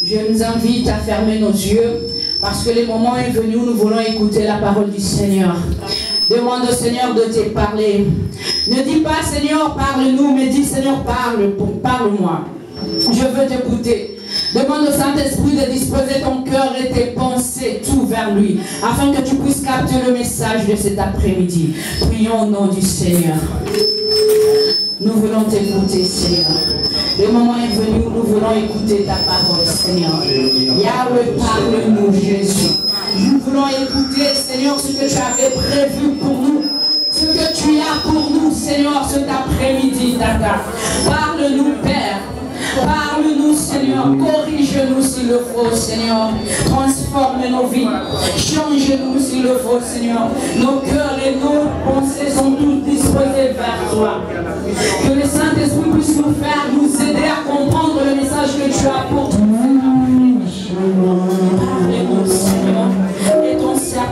Je nous invite à fermer nos yeux parce que le moment est venu où nous voulons écouter la parole du Seigneur. Demande au Seigneur de te parler. Ne dis pas Seigneur parle-nous, mais dis Seigneur parle-moi. Je veux t'écouter. Demande au Saint-Esprit de disposer ton cœur et tes pensées tout vers lui, afin que tu puisses capter le message de cet après-midi. Prions au nom du Seigneur. Nous voulons t'écouter, Seigneur. Le moment est venu où nous voulons écouter ta parole, Seigneur. Yahweh, parle-nous, Jésus. Nous voulons écouter, Seigneur, ce que tu avais prévu pour nous. Ce que tu as pour nous, Seigneur, cet après-midi, Tata. Parle-nous, Père. Parle-nous, Seigneur. Corrige-nous s'il le faut, Seigneur. Transforme nos vies. Change-nous s'il le faut, Seigneur. Nos cœurs et nos pensées sont tous disposés vers toi. Que le Saint-Esprit puisse nous faire, nous aider à comprendre le message que tu as pour nous. Parle-nous, Seigneur. Et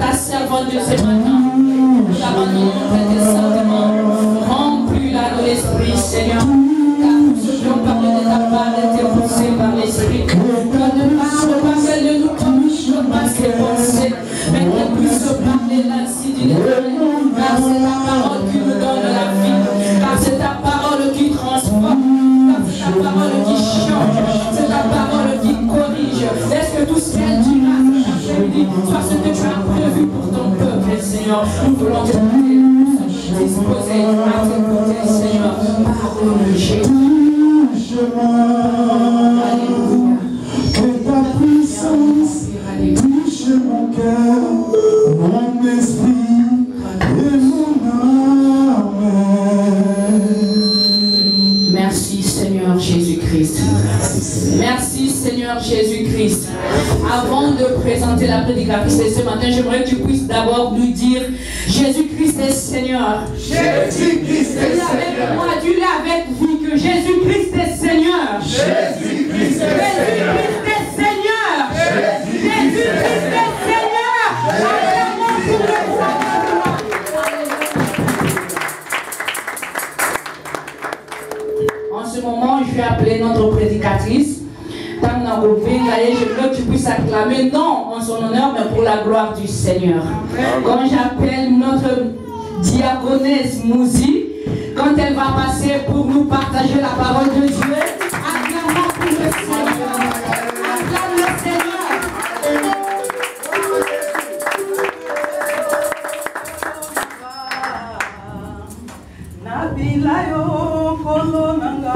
ta servante de ce matin, nous abandonnons tes sentiments. Remplis-la de l'Esprit, Seigneur. Car parler de ta part et tes pensées par l'Esprit. Que ne parle pas celle de nous comme je passe tes pensées, mais qu'elle puisse parler ainsi du Éternel. Car c'est ta parole qui nous donne la vie. Car c'est ta parole qui transforme. Car c'est ta parole qui change. C'est ta parole qui corrige. Laisse que tout ce qu'elle dira cet après-midi soit ce que tu as prévu pour ton peuple, Seigneur. Nous voulons te disposer à t'écouter, Seigneur. Pardonne, Jésus. Alléluia. Que ta puissance touche mon cœur, mon esprit et mon âme. Merci Seigneur Jésus-Christ. Merci Seigneur Jésus-Christ. Avant de présenter présenter la prédicatrice et ce matin, j'aimerais que tu puisses d'abord lui dire Jésus-Christ est Seigneur. Jésus-Christ est Seigneur. Avec moi, dis-le avec lui que Jésus-Christ est Seigneur. Jésus-Christ est Seigneur. Jésus-Christ est Seigneur. Jésus-Christ est Seigneur. Acclamons pour le Seigneur. En ce moment, je vais appeler notre prédicatrice. Je veux que tu puisses acclamer, non en son honneur, mais pour la gloire du Seigneur. Quand j'appelle notre diaconesse Mouzi, quand elle va passer pour nous partager la parole de Dieu, acclamons pour le Seigneur. Acclame le Seigneur. Nabilayo kolo nanga.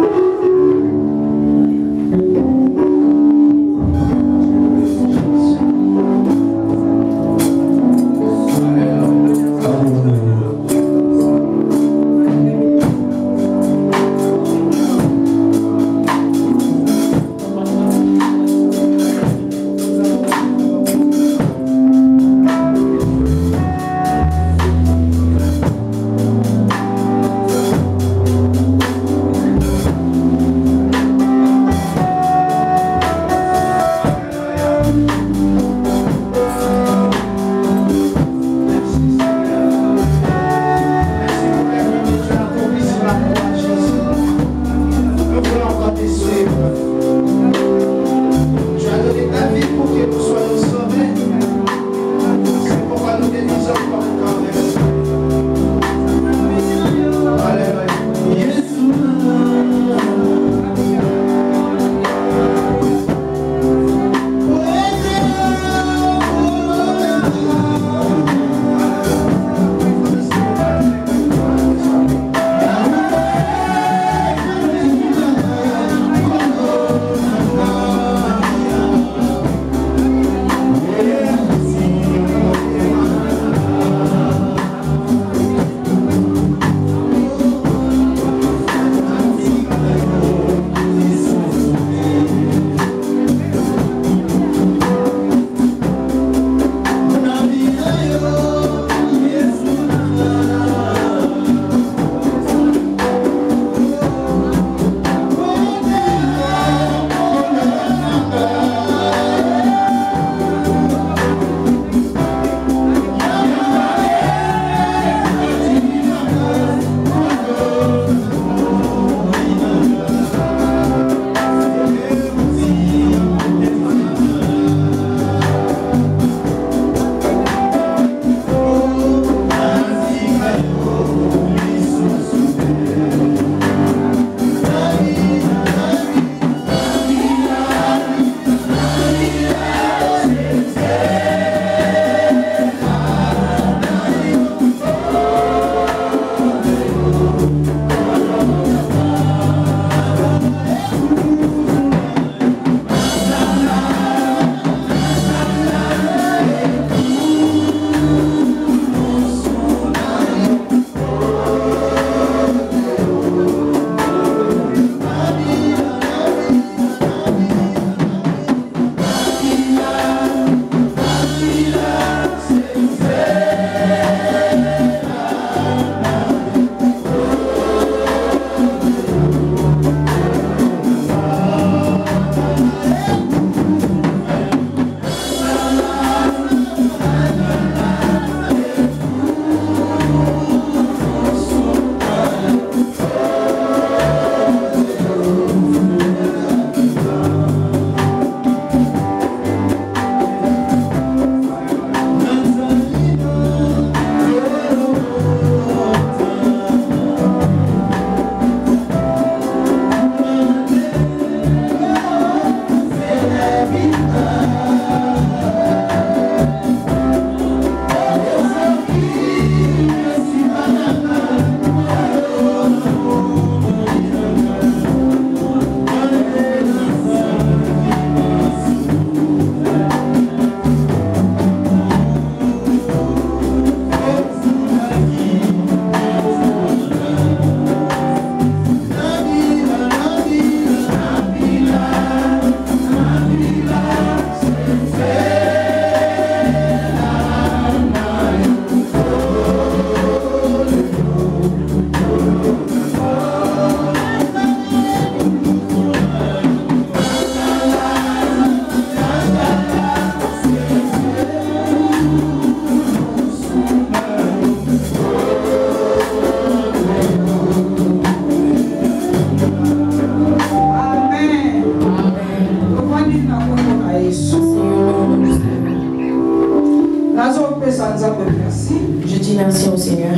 merci. Je dis merci au Seigneur,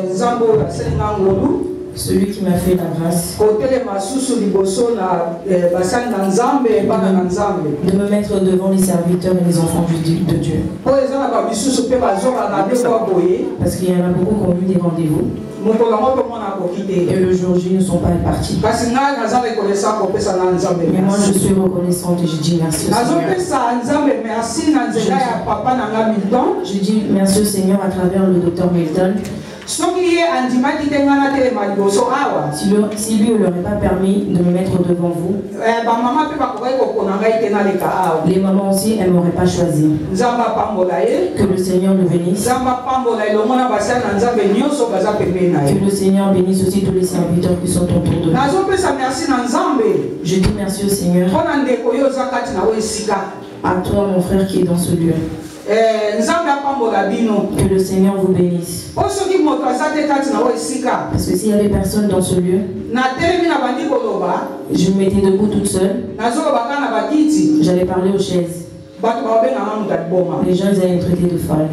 Nzambo asalinga ngolu. celui qui m'a fait la grâce de me mettre devant les serviteurs et les enfants de Dieu. Parce qu'il y en a beaucoup qui ont eu des rendez-vous. Et le jour J ne sont pas partis. Mais moi je suis reconnaissante et je dis merci au Seigneur. Je dis merci au Seigneur à travers le docteur Milton. Si lui ne leur a pas permis de me mettre devant vous, les mamans aussi, elles ne m'auraient pas choisi. Que le Seigneur nous bénisse. Que le Seigneur bénisse aussi tous les serviteurs qui sont autour de nous. Je dis merci au Seigneur. À toi, mon frère, qui est dans ce lieu. Que le Seigneur vous bénisse. Parce que s'il y avait personne dans ce lieu, je me mettais debout toute seule. J'allais parler aux chaises. Les gens allaient me traiter de folle.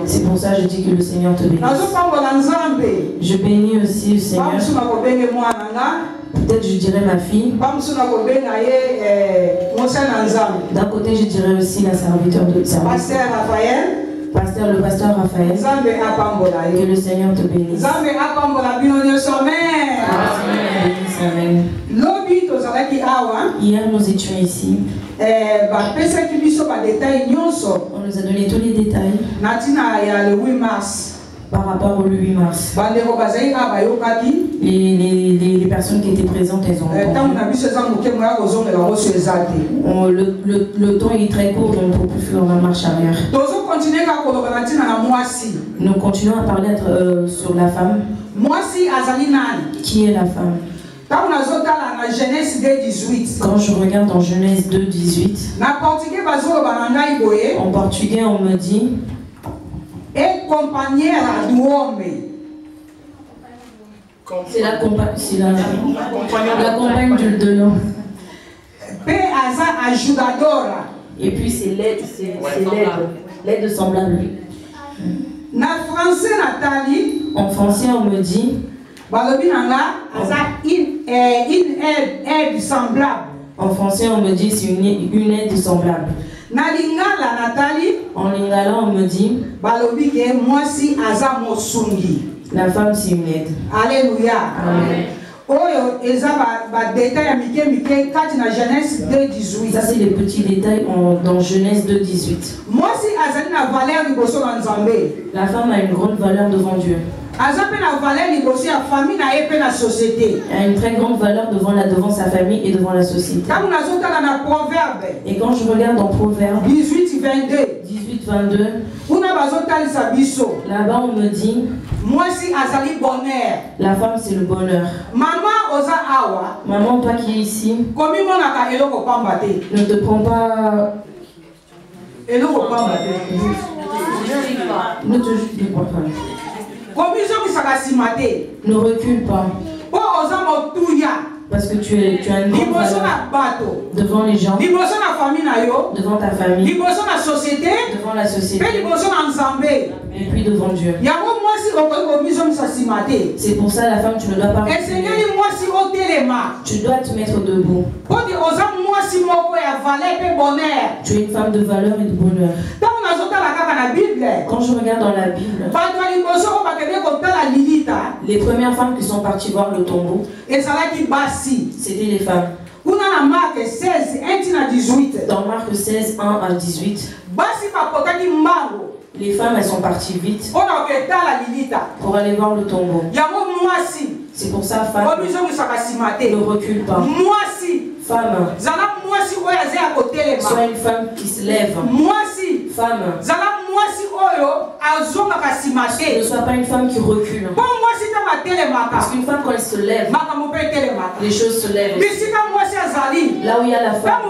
C'est pour ça que je dis que le Seigneur te bénisse. Je bénis aussi le Seigneur. Peut-être je dirais ma fille. D'un côté, je dirais aussi la serviteur de service. Le pasteur Raphaël. Que le Seigneur te bénisse. Amen. Hier, nous étions ici. On nous a donné tous les détails par rapport au 8 mars. Les personnes qui étaient présentes, elles ont entendu. Le temps est très court, donc on ne peut plus faire la marche arrière. Nous continuons à parler sur la femme. Qui est la femme? Quand je regarde en Genèse 2:18, en portugais on me dit c'est la compagne de l'homme. Et puis c'est l'aide semblable. En français on me dit une aide semblable. En français, on me dit c'est une aide semblable. En lingala, on me dit la femme, c'est une aide. Alléluia. Amen. Ça, c'est les petits détails dans Genèse 2:18. La femme a une grande valeur devant Dieu. Elle a une très grande valeur devant sa famille et devant la société. Et quand je regarde dans Proverbe 18-22, là-bas on me dit la femme c'est le bonheur. Maman, toi qui es ici, ne te prends pas. Ne te juge pas. Ne recule pas. Parce que tu as une grande valeur devant les gens, devant ta famille, devant la société, et puis devant Dieu. C'est pour ça la femme, tu ne dois pas reculer. Tu dois te mettre debout. Tu es une femme de valeur et de bonheur. Quand je regarde dans la Bible, les premières femmes qui sont parties voir le tombeau, c'était les femmes. Dans Marc 16, 1 à 18, les femmes, elles sont parties vite pour aller voir le tombeau. C'est pour ça, femme, ne recule pas. Femme, sois une femme qui se lève. Femme, ne sois pas une femme qui recule. Parce qu'une femme, quand elle se lève, les choses se lèvent. Là où il y a la femme,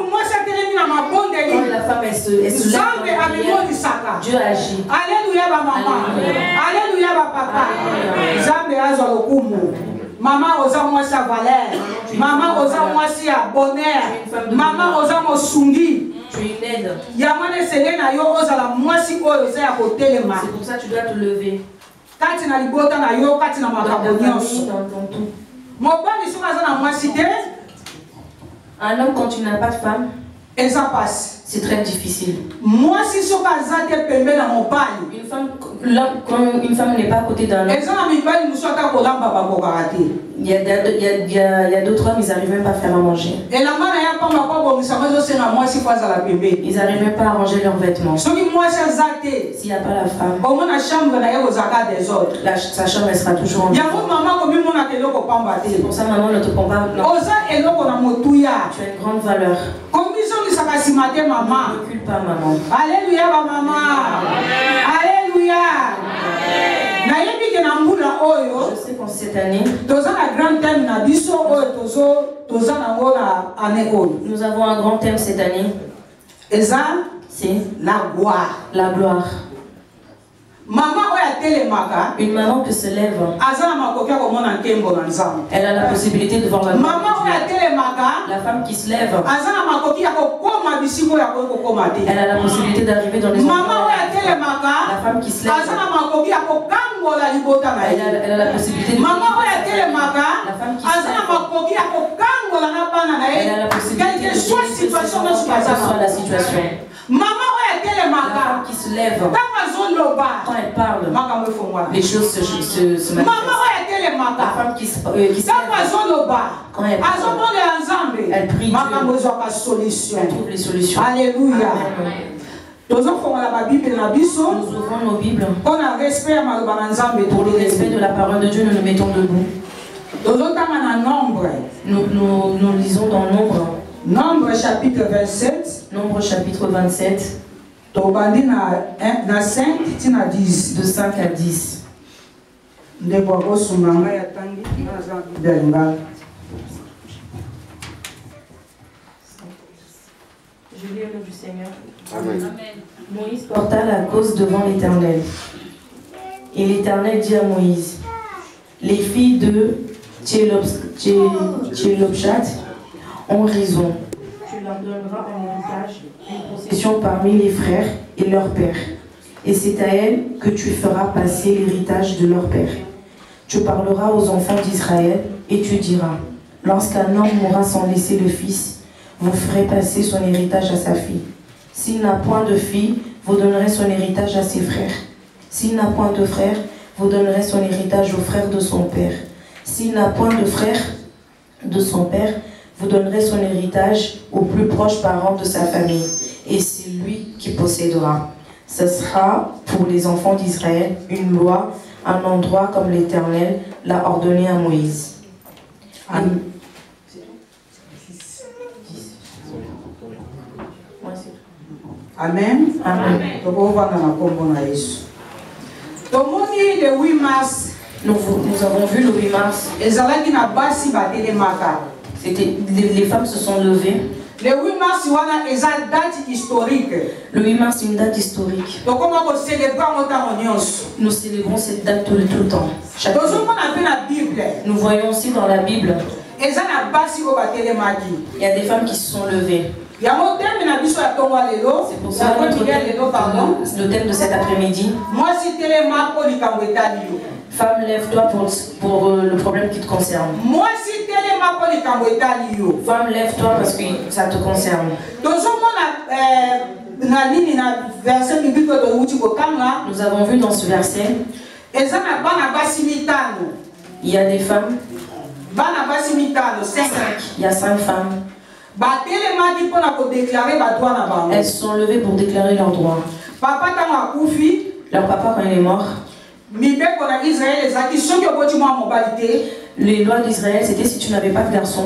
quand la femme elle se lève, Dieu agit. Alléluia, maman. Alléluia, papa. Maman osa moi sa valeur. Maman osa moi sa bonheur. Maman osa mo sungi. Tu es une aide. C'est pour ça que tu dois te lever. Dans ta famille, dans ton tout. Un homme, quand tu n'as pas de femme, c'est très difficile. Moi, si je suis quand une femme n'est pas à côté d'un homme, il y a d'autres hommes, ils n'arrivent même pas à faire à manger. Ils n'arrivent même pas à ranger leurs vêtements. S'il n'y a pas la femme, sa chambre elle sera toujours en vie. C'est pour ça maman ne te prend pas. Tu as une grande valeur. Ne recule pas maman. Alléluia maman. Alléluia. Je sais qu'en cette année, nous avons un grand thème cette année. C'est la gloire. La gloire. Une maman qui se lève, elle a la possibilité de voir la gloire. La femme qui se lève, elle a la possibilité d'arriver dans les endroits. La femme qui se lève, elle a la possibilité de la femme qui se lève, elle a la possibilité de soit la situation. La femme qui se lève, quand elle parle, les choses se manifestent. La femme qui se lève, quand elle parle, elle prie Dieu, elle trouve les solutions. Alléluia. Nous ouvrons nos Bibles. Pour le respect de la parole de Dieu, nous nous mettons debout. Nous lisons dans Nombre. Nombre chapitre 27. Nombre chapitre 27. De 5 à 10. Je lis au nom du Seigneur. Amen. Moïse porta la cause devant l'Éternel. Et l'Éternel dit à Moïse, les filles de Tchelopchat ont raison. Tu leur donneras en héritage une possession parmi les frères et leur père. Et c'est à elles que tu feras passer l'héritage de leur père. Tu parleras aux enfants d'Israël et tu diras, lorsqu'un homme mourra sans laisser de fils, vous ferez passer son héritage à sa fille. S'il n'a point de fille, vous donnerez son héritage à ses frères. S'il n'a point de frère, vous donnerez son héritage aux frères de son père. S'il n'a point de frère de son père, vous donnerez son héritage aux plus proches parents de sa famille. Et c'est lui qui possédera. Ce sera pour les enfants d'Israël une loi, un endroit comme l'Éternel l'a ordonné à Moïse. Amen. Amen. Amen. Le 8 mars. Nous avons vu le 8 mars. Les femmes se sont levées. Le 8 mars, c'est une date historique. Le 8 mars, c'est une date historique. Nous célébrons cette date tout le temps. Nous voyons aussi dans la Bible, il y a des femmes qui se sont levées. C'est pour ça que le thème de cet après-midi, femme, lève-toi pour le problème qui te concerne. Femme, lève-toi parce que ça te concerne. Nous avons vu dans ce verset, il y a des femmes, il y a 5 femmes. Elles se sont levées pour déclarer leurs droits. Leur papa, quand il est mort, les lois d'Israël, c'était si tu n'avais pas de garçon,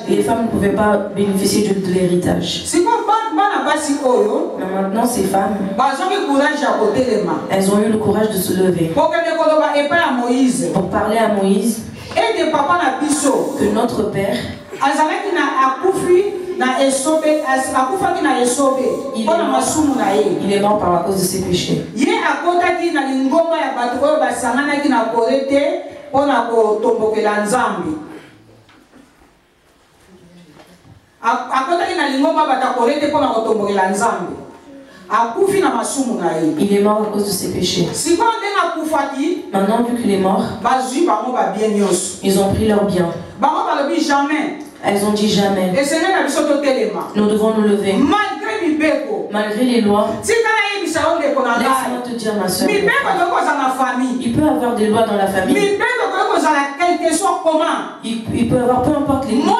les femmes ne pouvaient pas bénéficier de l'héritage. Mais maintenant, ces femmes, elles ont eu le courage de se lever pour parler à Moïse que notre Père, il est mort par cause de ses péchés. Il est mort à cause de ses péchés. Maintenant, vu qu'il est mort, ils ont pris leur bien. Elles ont dit jamais. Nous devons nous lever. Malgré les lois, laisse-moi te dire, ma soeur, il peut y avoir des lois dans la famille. Il peut y avoir peu importe les lois.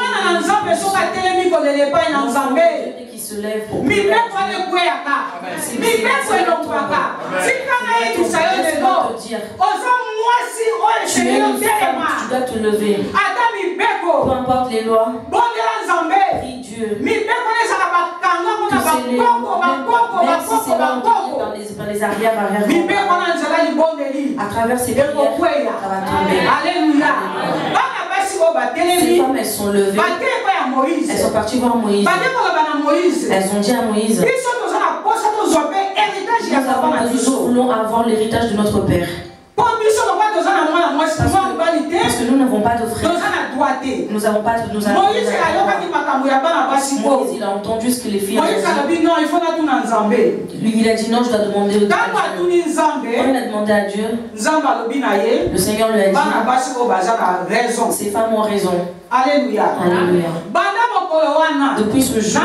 Qui se lève pour tu es une femme, tu dois te lever. Peu importe les lois, prie Dieu. Que c'est même si c'est là par les arrières, à travers ces prières, ça va tomber. Alléluia. Ces femmes, elles sont levées. Elles sont parties voir Moïse. Elles ont dit à Moïse, nous voulons avoir l'héritage de notre père. Parce que nous n'avons pas de frère. Nous n'avons pas de Moïse, il a entendu ce que les filles ont dit. Lui, il a dit non, je dois demander au Dieu. Quand il a demandé à Dieu, le Seigneur lui a dit, ces femmes ont raison. Alléluia. Alléluia. Depuis ce jour,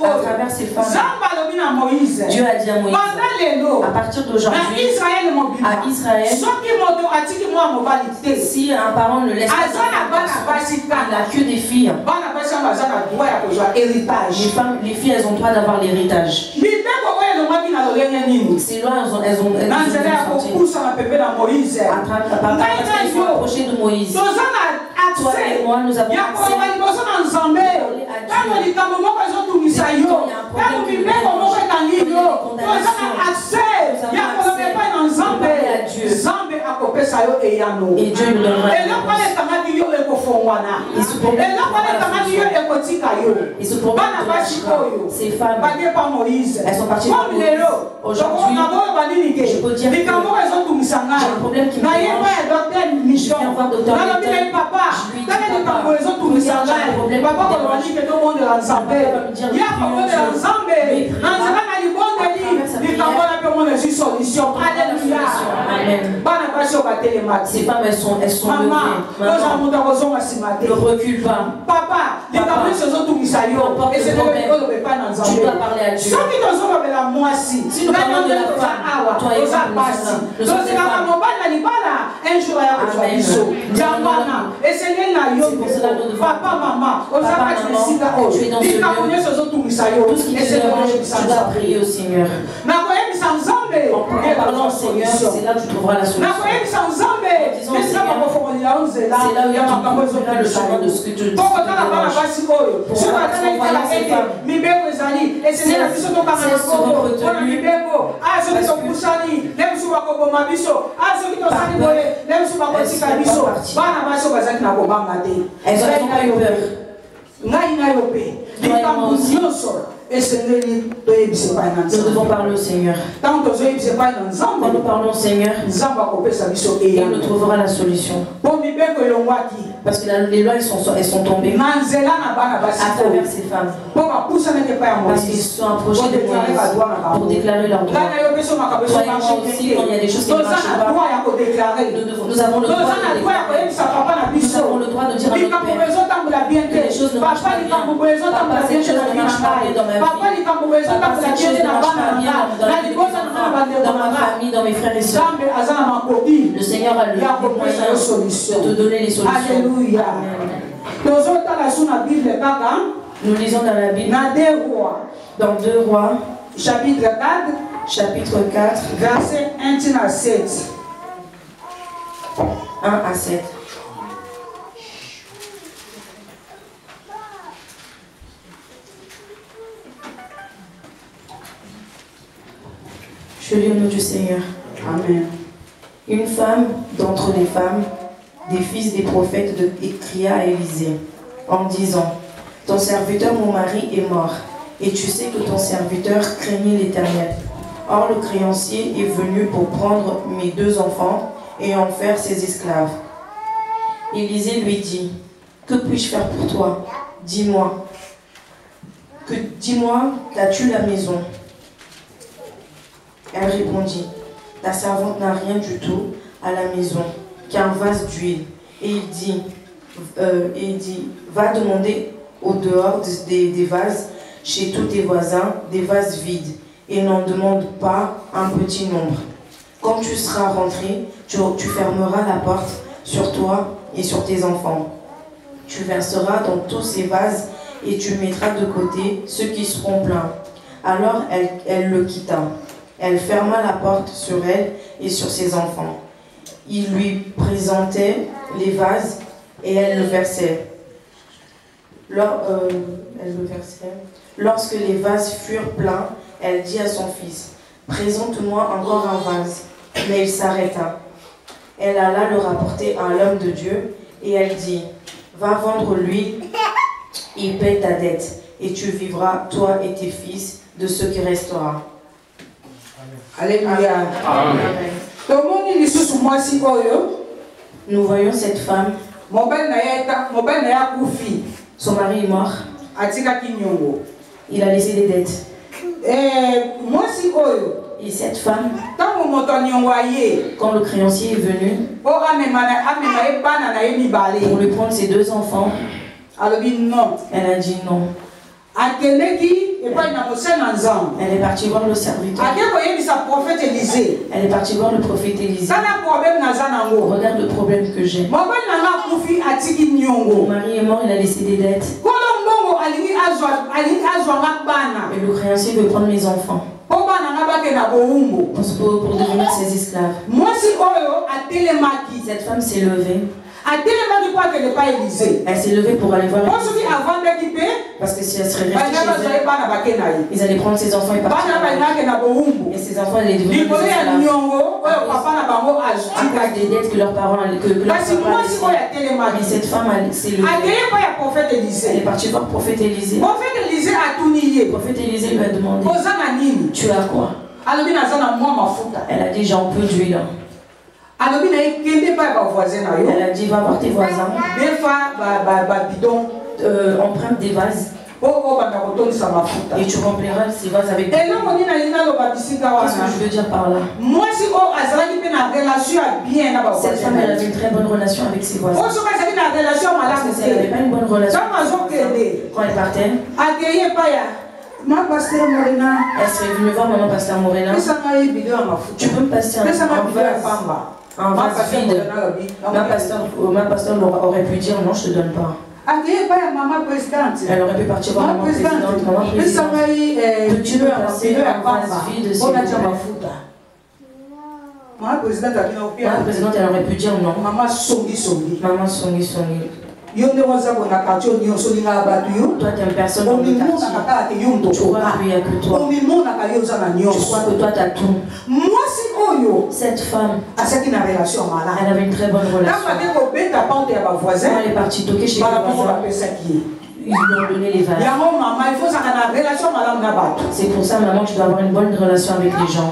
à travers ces femmes, Dieu a dit à Moïse, à partir d'aujourd'hui, à Israël, si un parent ne laisse pas, il n'a que des filles. Les filles, elles ont le droit d'avoir l'héritage. Ces lois, elles ont sont approchées de Moïse. Toi et moi, nous avons accès et Dieu nous donnera et ce problème ces femmes, elles sont parties de Moïse. Aujourd'hui, je peux dire que j'ai un problème qui me dérange. Je viens voir docteur Milton. Je lui dis papa, regarde, j'ai un problème qui me dérange. Papa va me dire, ces femmes, elles sont levées. Ne recule pas. Papa, tu dois parler à Dieu. Si nous parlons de la femme, toi et moi, nous sommes des femmes. Papa, maman, tu es dans ce lieu. Tout ce qui te dérange, tu dois prier au Seigneur. En parlant au Seigneur, c'est là que tu trouveras la solution. Disons au Seigneur, c'est là où tu trouveras le chemin de ce que tu dérange. Pour elles ont pas eu peur. Nous devons parler au Seigneur. Quand nous parlons au Seigneur, il nous trouvera la solution. Parce que les lois elles sont tombées à travers ces femmes. Parce qu'ils se sont approchés de Moïse pour déclarer leurs droits. Toi et moi aussi, quand il y a des choses qui ne marchent pas, nous avons le droit de déclarer. Nous avons le droit de dire à notre Père que les choses ne marchent pas bien. Papa, cette chose ne marche pas bien dans ma vie. Papa, cette chose ne marche pas bien dans ma famille, dans mes frères et sœurs. Le Seigneur a le moyen de te donner les solutions. Alléluia. Nous lisons dans la Bible, dans 2 Rois, chapitre 4, verset 1 à 7. 1 à 7. Je lis au nom du Seigneur. Amen. Une femme d'entre les femmes, des fils des prophètes, cria à Élisée, en disant, ton serviteur, mon mari, est mort, et tu sais que ton serviteur craignait l'Éternel. Or, le créancier est venu pour prendre mes 2 enfants et en faire ses esclaves. Élisée lui dit, que puis-je faire pour toi? Dis-moi. dis-moi, qu'as-tu la maison? Elle répondit, ta servante n'a rien du tout à la maison, qu'un vase d'huile. Et il dit, va demander au dehors des vases, chez tous tes voisins, des vases vides, et n'en demande pas un petit nombre. Quand tu seras rentré, tu fermeras la porte sur toi et sur tes enfants. Tu verseras dans tous ces vases et tu mettras de côté ceux qui seront pleins. Alors elle le quitta. Elle ferma la porte sur elle et sur ses enfants. Il lui présentait les vases et elle le versait. Lorsque les vases furent pleins, elle dit à son fils, « Présente-moi encore un vase. » Mais il s'arrêta. Elle alla le rapporter à l'homme de Dieu et elle dit, « Va vendre l'huile et paie ta dette, et tu vivras, toi et tes fils, de ce qui restera. » Alléluia. Amen. Nous voyons cette femme. Son mari est mort. Il a laissé des dettes. Et cette femme, quand le créancier est venu pour lui prendre ses 2 enfants, elle a dit non. Elle est partie voir le serviteur. Elle est partie voir le prophète Élisée. Regarde le problème que j'ai. Mon mari est mort, il a laissé des dettes. Et le créancier veut prendre mes enfants pour devenir ses esclaves. Cette femme s'est levée. Elle s'est levée pour aller voir Élisée. Parce que si elle serait restée chez elle, ils allaient prendre ses enfants et partir. Et ses enfants allaient devenir des esclaves à cause des dettes que leurs parents allaient laisser. Mais cette femme s'est levée. Elle est partie voir le prophète Élisée. Le prophète Élisée lui a demandé, tu as quoi? Elle a dit, j'ai un peu d'huile. Elle a dit, va voir tes voisins. Emprunte des vases. Et tu rempliras ces vases avec des. Qu'est-ce que je veux dire par là? Cette femme, elle avait une très bonne relation avec ses voisins. Parce que si elle n'avait pas une bonne relation, quand elle partait, elle serait venue voir maman pasteur Morena. Tu peux me passer un vase vide. Ma pasteur aurait pu dire non, je ne te donne pas. Elle aurait pu partir voir maman présidente. Maman présidente, peux-tu me passer un vase vide s'il vous plaît? Maman présidente, elle aurait pu dire non. Maman songi. Toi, tu n'aimes personne dans le quartier. Tu crois qu'il n'y a que toi. Tu crois que toi, tu as tout. Cette femme, elle avait une très bonne relation. Quand elle est partie toquer chez les voisins, ils lui ont donné les vases. C'est pour ça, maman, tu dois avoir une bonne relation avec les gens.